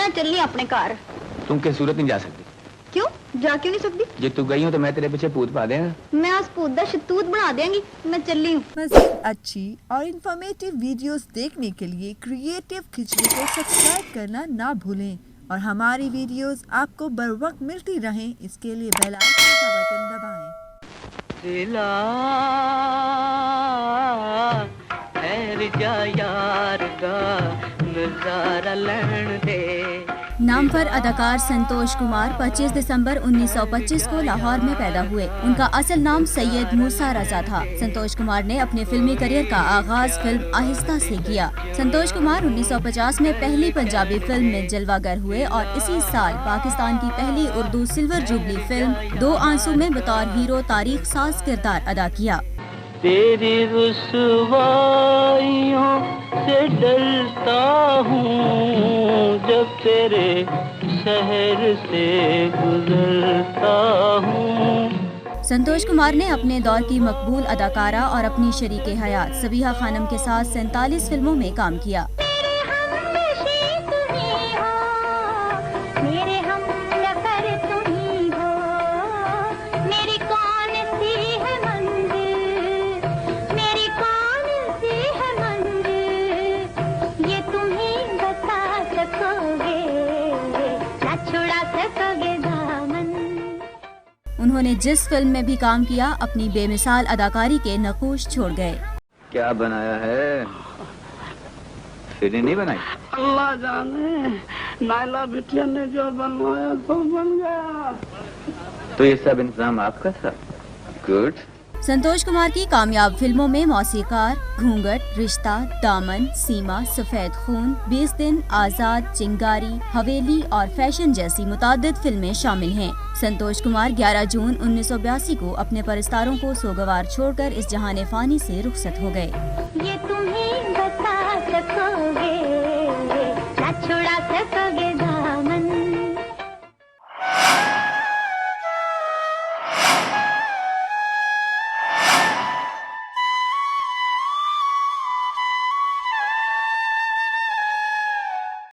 मैं चलनी अपने घर। तुम किस सूरत नहीं जा सकती? क्यों? जा क्यों नहीं सकती? जे तू गई हो तो मैं तेरे पीछे पूत पा देगा। मैं आज पूत दा शतूत बना देंगी। मैं चली हूँ। मज़ीद अच्छी और इन्फॉर्मेटिव वीडियोस देखने के लिए क्रिएटिव खिचड़ी को सब्सक्राइब करना ना भूलें और हमारी वीडियोस आपको बर वक्त मिलती रहें, इसके लिए बेल आइकन का बटन दबाएं। नाम पर अदाकार संतोष कुमार 25 दिसंबर 1925 को लाहौर में पैदा हुए। उनका असल नाम सैयद मूसा रजा था। संतोष कुमार ने अपने फिल्मी करियर का आगाज फिल्म आहिस्ता से किया। संतोष कुमार 1950 में पहली पंजाबी फिल्म में जलवागर हुए और इसी साल पाकिस्तान की पहली उर्दू सिल्वर जुबली फिल्म दो आंसू में बतौर हीरो तारीख साज किरदार अदा किया। तेरी रुसवाइयों से डरता हूँ जब तेरे शहर से गुजरता हूँ। संतोष कुमार ने अपने दौर की मकबूल अदाकारा और अपनी शरीके हयात सबीहा खानम के साथ 47 फिल्मों में काम किया। उन्होंने जिस फिल्म में भी काम किया अपनी बेमिसाल अदाकारी के नकूश छोड़ गए। क्या बनाया है? फिर नहीं बनाई? अल्लाह जाने, नायला बिटिया ने जो बनवाया तो बन गया। तो ये सब इंतजाम आपका था? गुड। संतोष कुमार की कामयाब फिल्मों में मौसीकार, घूंघट, रिश्ता, दामन, सीमा, सफेद खून, 20 दिन, आजाद, चिंगारी, हवेली और फैशन जैसी मुतादिद फिल्में शामिल हैं। संतोष कुमार 11 जून 1982 को अपने परस्तारों को सोगवार छोड़कर इस जहाने फानी से रुखसत हो गए। ये तुम्हें बता सको